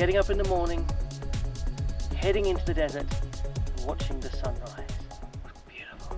getting up in the morning, heading into the desert, and watching the sunrise. Beautiful.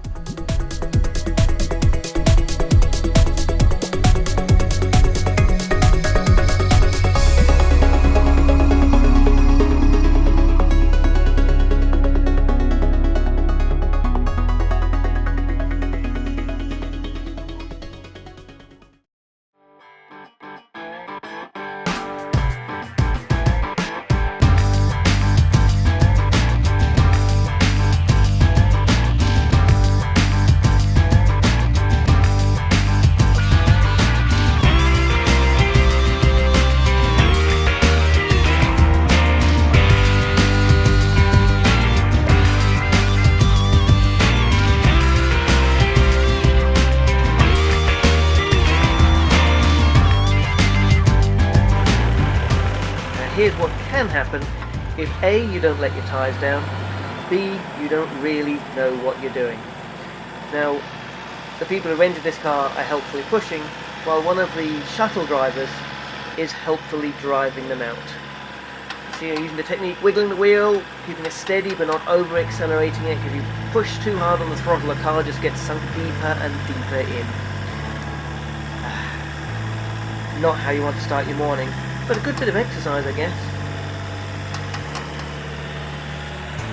Here's what can happen if A, you don't let your tyres down, B, you don't really know what you're doing. Now, the people who rented this car are helpfully pushing, while one of the shuttle drivers is helpfully driving them out. So you're using the technique, wiggling the wheel, keeping it steady but not over accelerating it, because if you push too hard on the throttle, the car just gets sunk deeper and deeper in. Not how you want to start your morning. But a good bit of exercise, I guess.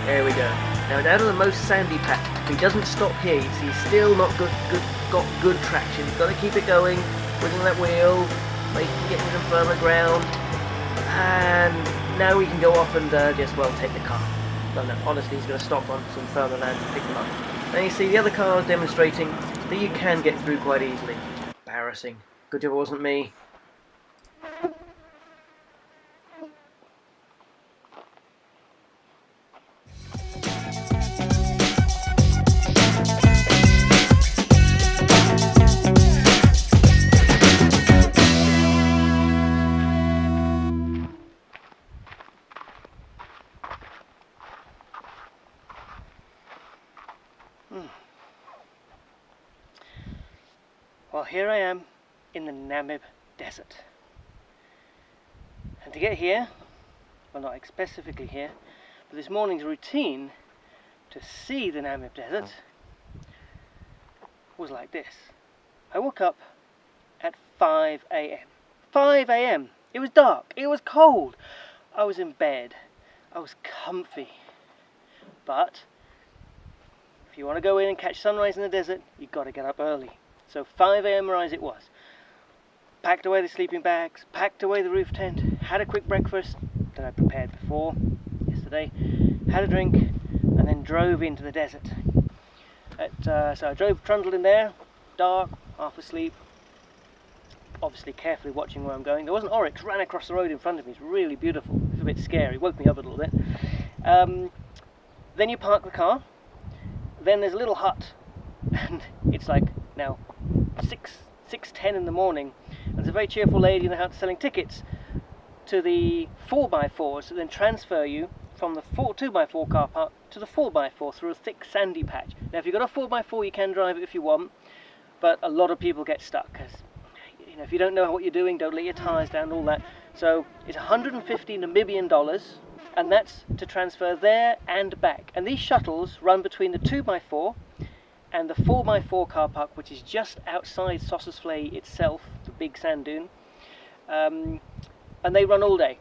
There we go. Now down to the most sandy patch. He doesn't stop here. You see, he's still not got good traction. You've got to keep it going, wiggling that wheel, getting some firmer ground. And now we can go off and just, well, take the car. No, honestly, he's going to stop on some firmer land and pick them up. And you see the other car demonstrating that you can get through quite easily. Embarrassing. Good job it wasn't me. Well, here I am in the Namib Desert. And to get here, well, not specifically here, but this morning's routine to see the Namib Desert was like this. I woke up at 5 a.m. 5 a.m. It was dark, it was cold. I was in bed, I was comfy. But if you want to go in and catch sunrise in the desert, you've got to get up early. So 5 a.m. rise it was. Packed away the sleeping bags, packed away the roof tent, had a quick breakfast that I prepared before yesterday, had a drink, and then drove into the desert. So I trundled in there, dark, half asleep, obviously carefully watching where I'm going. There was an oryx, ran across the road in front of me. It's really beautiful. It was a bit scary, woke me up a little bit. Then you park the car, then there's a little hut, and it's like now 6:10 in the morning, and there's a very cheerful lady in the hut selling tickets to the 4x4s that then transfer you from the 2x4 car park to the 4x4 through a thick sandy patch. Now if you've got a 4x4 you can drive it if you want, but a lot of people get stuck because, you know, if you don't know what you're doing, don't let your tyres down, all that. So it's 150 Namibian dollars, and that's to transfer there and back. And these shuttles run between the 2x4 and the 4x4 car park, which is just outside Sossusvlei itself, the big sand dune, and they run all day.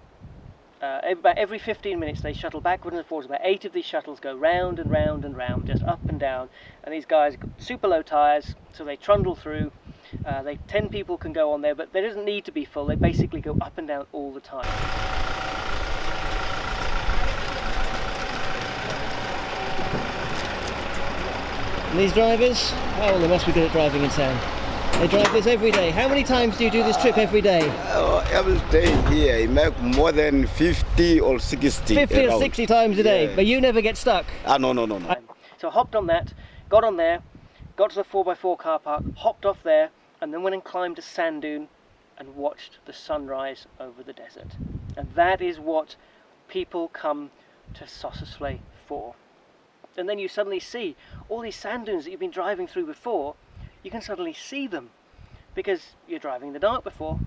About every 15 minutes they shuttle backwards and forwards. About 8 of these shuttles go round and round and round, just up and down, and these guys got super low tyres, so they trundle through. 10 people can go on there, but there doesn't need to be full. They basically go up and down all the time. And these drivers, oh, they must be good at driving in sand. They drive this every day. How many times do you do this trip every day? Every day here, I make more than 50 or 60. 50 or 60 times a day, yeah. But you never get stuck? No. So I hopped on that, got on there, got to the 4x4 car park, hopped off there, and then went and climbed a sand dune and watched the sunrise over the desert. And that is what people come to Sossusvlei for. And then you suddenly see all these sand dunes that you've been driving through before. You can suddenly see them because you're driving in the dark before,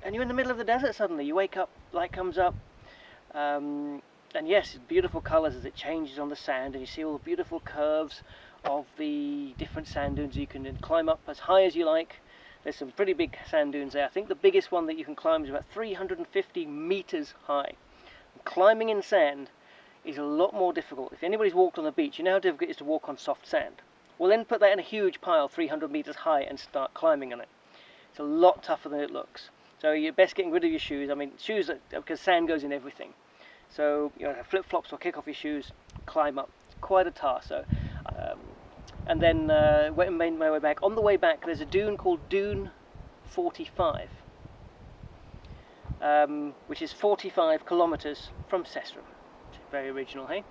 and you're in the middle of the desert suddenly. You wake up, light comes up, And yes, beautiful colours as it changes on the sand, and you see all the beautiful curves of the different sand dunes. You can then climb up as high as you like. There's some pretty big sand dunes there. I think the biggest one that you can climb is about 350 meters high. And climbing in sand is a lot more difficult. If anybody's walked on the beach, you know how difficult it is to walk on soft sand. Well, then put that in a huge pile 300 meters high and start climbing on it. It's a lot tougher than it looks. So you're best getting rid of your shoes. I mean, shoes, because sand goes in everything. So, you know, flip-flops or kick off your shoes, climb up. It's quite a task. So, and then made my way back. On the way back, there's a dune called Dune 45, which is 45 kilometers from Sesriem. Very original, hey?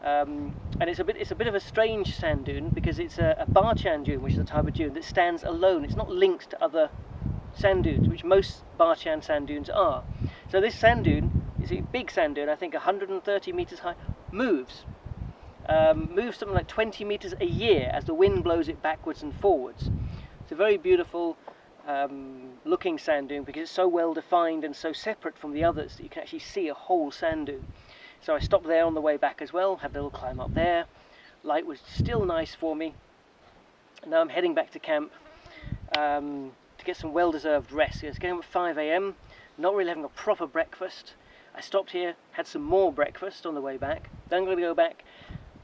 And it's a bit of a strange sand dune because it's a barchan dune, which is a type of dune that stands alone. It's not linked to other sand dunes, which most barchan sand dunes are. So this sand dune is a big sand dune, I think 130 meters high, moves something like 20 meters a year as the wind blows it backwards and forwards. It's a very beautiful looking sand dune because it's so well defined and so separate from the others that you can actually see a whole sand dune. So I stopped there on the way back as well, had a little climb up there. Light was still nice for me. And now I'm heading back to camp to get some well-deserved rest. It's getting up at 5 AM, not really having a proper breakfast. I stopped here, had some more breakfast on the way back. Then I'm going to go back,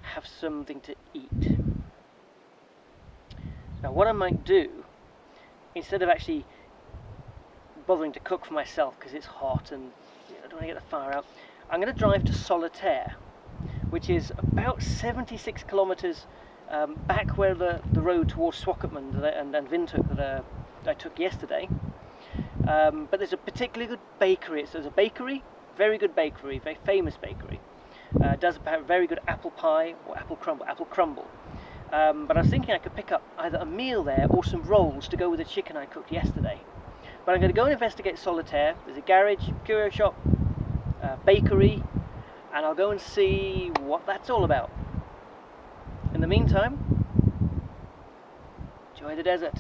have something to eat. Now what I might do, instead of actually bothering to cook for myself because it's hot and I don't want to get the fire out, I'm going to drive to Solitaire, which is about 76 kilometers back where the road towards Swakopmund and Windhoek that I took yesterday. But there's a particularly good bakery. So there's a bakery, very good bakery, very famous bakery. Does a very good apple pie or apple crumble. But I was thinking I could pick up either a meal there or some rolls to go with the chicken I cooked yesterday. But I'm going to go and investigate Solitaire. There's a garage, curio shop, bakery, and I'll go and see what that's all about. In the meantime, enjoy the desert.